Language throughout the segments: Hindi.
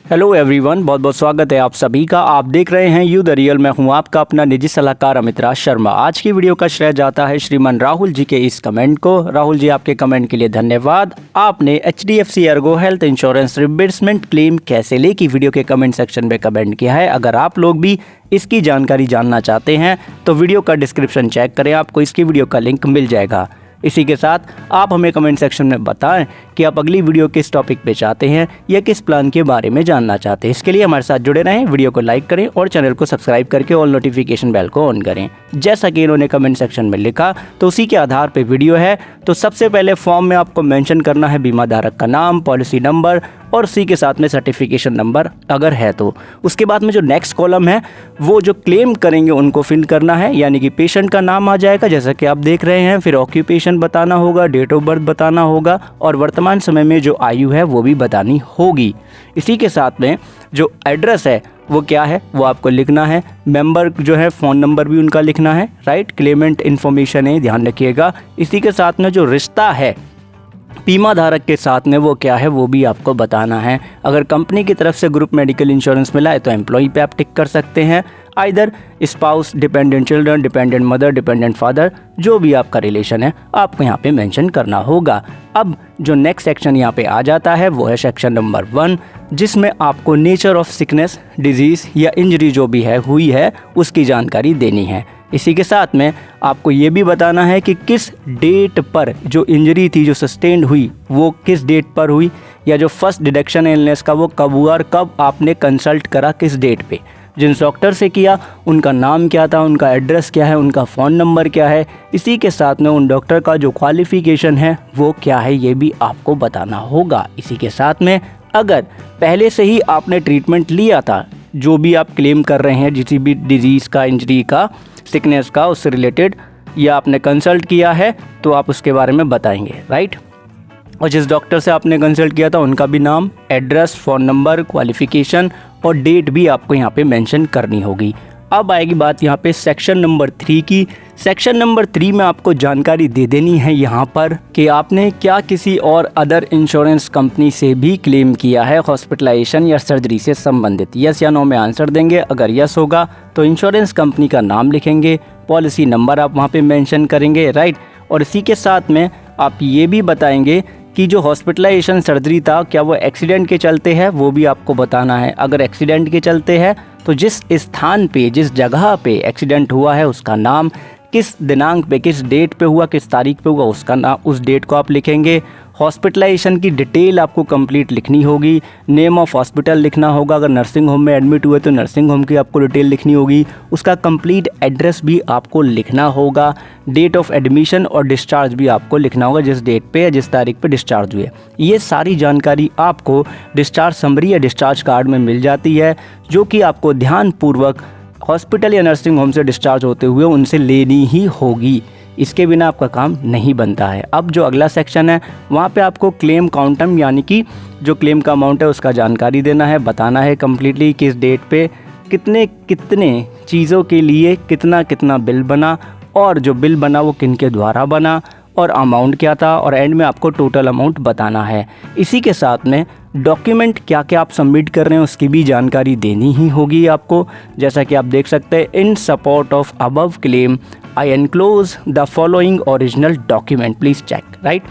हेलो एवरीवन, बहुत बहुत स्वागत है आप सभी का। आप देख रहे हैं यू द रियल। मैं हूं आपका अपना निजी सलाहकार अमित राज शर्मा। आज की वीडियो का श्रेय जाता है श्रीमान राहुल जी के इस कमेंट को। राहुल जी, आपके कमेंट के लिए धन्यवाद। आपने HDFC Ergo health insurance reimbursement claim कैसे ले की वीडियो के कमेंट सेक्शन में कमेंट किया है। अगर आप लोग भी इसकी जानकारी जानना चाहते हैं तो वीडियो का डिस्क्रिप्शन चेक करें, आपको इसकी वीडियो का लिंक मिल जाएगा। इसी के साथ आप हमें कमेंट सेक्शन में बताएं कि आप अगली वीडियो किस टॉपिक पे चाहते हैं या किस प्लान के बारे में जानना चाहते हैं। इसके लिए हमारे साथ जुड़े रहें, वीडियो को लाइक करें और चैनल को सब्सक्राइब करके ऑल नोटिफिकेशन बेल को ऑन करें। जैसा कि इन्होंने कमेंट सेक्शन में लिखा तो उसी के आधार पे वीडियो है। तो सबसे पहले फॉर्म में आपको मेंशन करना है बीमा धारक का नाम, पॉलिसी नंबर और उसी के साथ में सर्टिफिकेशन नंबर अगर है तो। उसके बाद में जो नेक्स्ट कॉलम है वो जो क्लेम करेंगे उनको फिल करना है, यानी कि पेशेंट का नाम आ जाएगा जैसा कि आप देख रहे हैं। फिर ऑक्यूपेशन बताना होगा, डेट ऑफ बर्थ बताना होगा और वर्तमान समय में जो आयु है वो भी बतानी होगी। इसी के साथ में जो एड्रेस है वो क्या है वो आपको लिखना है। मेंबर जो है फ़ोन नंबर भी उनका लिखना है, राइट। क्लेमेंट इन्फॉर्मेशन है, ध्यान रखिएगा। इसी के साथ में जो रिश्ता है बीमा धारक के साथ में वो क्या है वो भी आपको बताना है। अगर कंपनी की तरफ से ग्रुप मेडिकल इंश्योरेंस मिला है तो एम्प्लॉई पे आप टिक कर सकते हैं। Either spouse, dependent children, dependent mother, dependent father, जो भी आपका रिलेशन है आपको यहाँ पे मेंशन करना होगा। अब जो नेक्स्ट सेक्शन यहाँ पे आ जाता है वो है सेक्शन नंबर 1, जिसमें आपको नेचर ऑफ सिकनेस, डिजीज़ या इंजरी जो भी है हुई है उसकी जानकारी देनी है। इसी के साथ में आपको ये भी बताना है कि किस डेट पर जो इंजरी थी, जो सस्टेन्ड हुई, वो किस डेट पर हुई, या जो फर्स्ट डिटेक्शन इलनेस का वो कब हुआ और कब आपने कंसल्ट करा, किस डेट पे, जिन डॉक्टर से किया उनका नाम क्या था, उनका एड्रेस क्या है, उनका फ़ोन नंबर क्या है। इसी के साथ में उन डॉक्टर का जो क्वालिफ़िकेशन है वो क्या है ये भी आपको बताना होगा। इसी के साथ में अगर पहले से ही आपने ट्रीटमेंट लिया था, जो भी आप क्लेम कर रहे हैं किसी भी डिजीज़ का, इंजरी का, सिकनेस का, उससे रिलेटेड, या आपने कंसल्ट किया है तो आप उसके बारे में बताएंगे, राइट। और जिस डॉक्टर से आपने कंसल्ट किया था उनका भी नाम, एड्रेस, फ़ोन नंबर, क्वालिफ़िकेशन और डेट भी आपको यहाँ पे मेंशन करनी होगी। अब आएगी बात यहाँ पे सेक्शन नंबर 3 की। सेक्शन नंबर 3 में आपको जानकारी दे देनी है यहाँ पर कि आपने क्या किसी और अदर इंश्योरेंस कंपनी से भी क्लेम किया है हॉस्पिटलाइजेशन या सर्जरी से संबंधित। यस या नो में आंसर देंगे। अगर यस होगा तो इंश्योरेंस कंपनी का नाम लिखेंगे, पॉलिसी नंबर आप वहाँ पे मेंशन करेंगे, राइट। और इसी के साथ में आप ये भी बताएंगे कि जो हॉस्पिटलाइजेशन सर्जरी था क्या वो एक्सीडेंट के चलते है, वो भी आपको बताना है। अगर एक्सीडेंट के चलते है तो जिस स्थान पे, जिस जगह पे एक्सीडेंट हुआ है उसका नाम, किस दिनांक पे, किस डेट पे हुआ, किस तारीख पे हुआ उसका नाम, उस डेट को आप लिखेंगे। हॉस्पिटलाइजेशन की डिटेल आपको कंप्लीट लिखनी होगी। नेम ऑफ हॉस्पिटल लिखना होगा। अगर नर्सिंग होम में एडमिट हुए तो नर्सिंग होम की आपको डिटेल लिखनी होगी। उसका कंप्लीट एड्रेस भी आपको लिखना होगा। डेट ऑफ एडमिशन और डिस्चार्ज भी आपको लिखना होगा, जिस डेट पे या जिस तारीख पे डिस्चार्ज हुए। ये सारी जानकारी आपको डिस्चार्ज समरी या डिस्चार्ज कार्ड में मिल जाती है, जो कि आपको ध्यानपूर्वक हॉस्पिटल या नर्सिंग होम से डिस्चार्ज होते हुए उनसे लेनी ही होगी। इसके बिना आपका काम नहीं बनता है। अब जो अगला सेक्शन है वहाँ पे आपको क्लेम काउंटम, यानी कि जो क्लेम का अमाउंट है उसका जानकारी देना है, बताना है कम्प्लीटली किस डेट पे कितने कितने चीज़ों के लिए कितना कितना बिल बना और जो बिल बना वो किन के द्वारा बना और अमाउंट क्या था, और एंड में आपको टोटल अमाउंट बताना है। इसी के साथ में डॉक्यूमेंट क्या क्या आप सबमिट कर रहे हैं उसकी भी जानकारी देनी ही होगी आपको। जैसा कि आप देख सकते हैं, in support of above claim I enclose the following original document please check, right.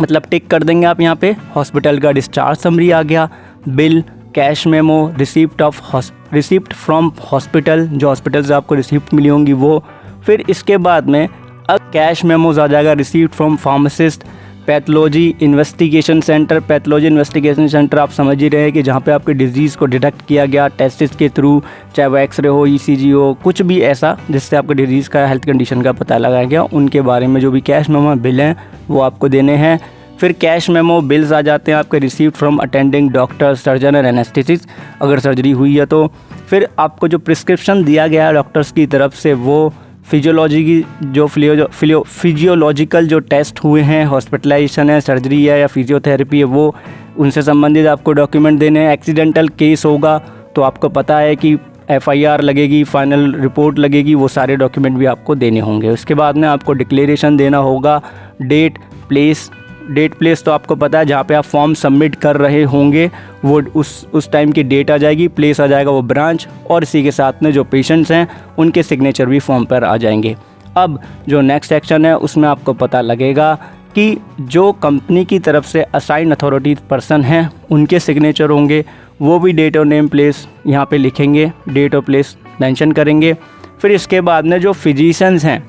मतलब टिक कर देंगे आप यहाँ पे। हॉस्पिटल का डिस्चार्ज समरी आ गया, bill, cash memo, receipt from hospital, जो हॉस्पिटल से आपको रिसिप्ट मिली होंगी वो। फिर इसके बाद में अब कैश मेमोज आ जाएगा, receipt from pharmacist, pathology investigation centre. Pathology investigation centre आप समझ ही रहे हैं कि जहाँ पे आपके डिजीज़ को डिटेक्ट किया गया टेस्ट के थ्रू, चाहे वो एक्सरे हो, ECG हो, कुछ भी ऐसा जिससे आपके डिजीज़ का, हेल्थ कंडीशन का पता लगाया गया, उनके बारे में जो भी कैश मेमो बिल हैं वो आपको देने हैं। फिर कैश मेमो बिल्स आ जाते हैं आपके, receipt from attending doctor, surgeon और एनेस्थेटिस्ट अगर सर्जरी हुई है तो। फिर आपको जो प्रिस्क्रिप्शन दिया गया है डॉक्टर्स की तरफ से वो फिजियोलॉजी की जो फिजियोलॉजिकल जो टेस्ट हुए हैं, हॉस्पिटलाइजेशन है, सर्जरी है या फिजियोथेरेपी है, वो उनसे संबंधित आपको डॉक्यूमेंट देने हैं। एक्सीडेंटल केस होगा तो आपको पता है कि FIR लगेगी, फाइनल रिपोर्ट लगेगी, वो सारे डॉक्यूमेंट भी आपको देने होंगे। उसके बाद में आपको डिक्लेरेशन देना होगा, डेट, प्लेस, डेट प्लेस तो आपको पता है, जहाँ पे आप फॉर्म सबमिट कर रहे होंगे वो उस टाइम की डेट आ जाएगी, प्लेस आ जाएगा वो ब्रांच, और इसी के साथ में जो पेशेंट्स हैं उनके सिग्नेचर भी फॉर्म पर आ जाएंगे। अब जो नेक्स्ट सेक्शन है उसमें आपको पता लगेगा कि जो कंपनी की तरफ से असाइन अथॉरिटी पर्सन हैं उनके सिग्नेचर होंगे, वो भी डेट और नेम प्लेस यहाँ पे लिखेंगे, डेट और प्लेस मेंशन करेंगे। फिर इसके बाद में जो फिजिशियंस हैं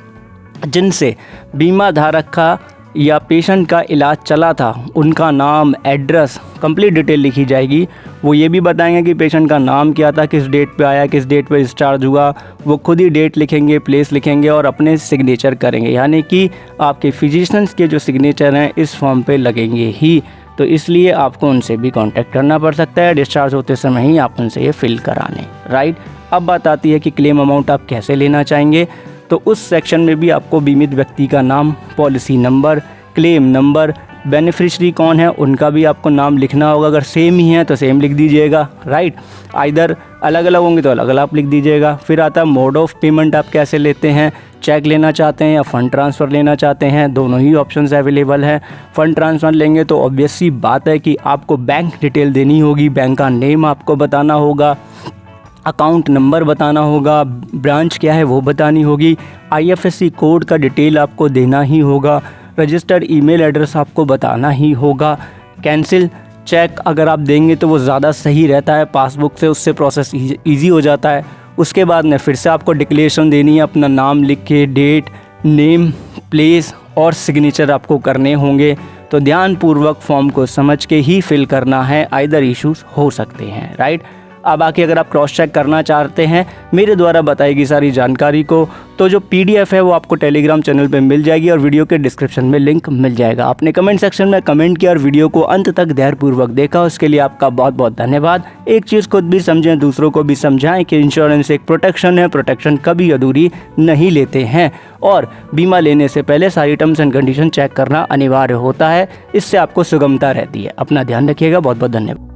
जिनसे बीमा धारक का या पेशेंट का इलाज चला था, उनका नाम, एड्रेस, कंप्लीट डिटेल लिखी जाएगी। वो ये भी बताएंगे कि पेशेंट का नाम क्या था, किस डेट पे आया, किस डेट पे डिस्चार्ज हुआ। वो खुद ही डेट लिखेंगे, प्लेस लिखेंगे और अपने सिग्नेचर करेंगे, यानी कि आपके फिजिशियंस के जो सिग्नेचर हैं इस फॉर्म पे लगेंगे ही। तो इसलिए आपको उनसे भी कांटेक्ट करना पड़ सकता है डिस्चार्ज होते समय ही आप उनसे ये फिल कराने, राइट। अब बात आती है कि क्लेम अमाउंट आप कैसे लेना चाहेंगे। तो उस सेक्शन में भी आपको बीमित व्यक्ति का नाम, policy number, claim number, beneficiary कौन है उनका भी आपको नाम लिखना होगा। अगर सेम ही है तो सेम लिख दीजिएगा, राइट। आइदर अलग अलग होंगे तो अलग अलग आप लिख दीजिएगा। फिर आता है मोड ऑफ पेमेंट, आप कैसे लेते हैं, चेक लेना चाहते हैं या फ़ंड ट्रांसफ़र लेना चाहते हैं, दोनों ही ऑप्शंस अवेलेबल है। फ़ंड ट्रांसफ़र लेंगे तो ऑब्वियस सी बात है कि आपको बैंक डिटेल देनी होगी, बैंक का नेम आपको बताना होगा, अकाउंट नंबर बताना होगा, ब्रांच क्या है वो बतानी होगी, IFSC कोड का डिटेल आपको देना ही होगा, रजिस्टर्ड ईमेल एड्रेस आपको बताना ही होगा। कैंसिल चेक अगर आप देंगे तो वो ज़्यादा सही रहता है पासबुक से, उससे प्रोसेस ईजी हो जाता है। उसके बाद में फिर से आपको डिक्लेरेशन देनी है, अपना नाम लिख के, डेट, नेम, प्लेस और सिग्नेचर आपको करने होंगे। तो ध्यानपूर्वक फॉर्म को समझ के ही फिल करना है, आइदर इश्यूज़ हो सकते हैं, राइट। अब आके अगर आप क्रॉस चेक करना चाहते हैं मेरे द्वारा बताई गई सारी जानकारी को, तो जो PDF है वो आपको टेलीग्राम चैनल पे मिल जाएगी और वीडियो के डिस्क्रिप्शन में लिंक मिल जाएगा। आपने कमेंट सेक्शन में कमेंट किया और वीडियो को अंत तक धैर्यपूर्वक देखा, उसके लिए आपका बहुत बहुत धन्यवाद। एक चीज़ खुद भी समझें, दूसरों को भी समझाएं कि इंश्योरेंस एक प्रोटेक्शन है, प्रोटेक्शन कभी अधूरी नहीं लेते हैं और बीमा लेने से पहले सारी टर्म्स एंड कंडीशन चेक करना अनिवार्य होता है। इससे आपको सुगमता रहती है। अपना ध्यान रखिएगा। बहुत बहुत धन्यवाद।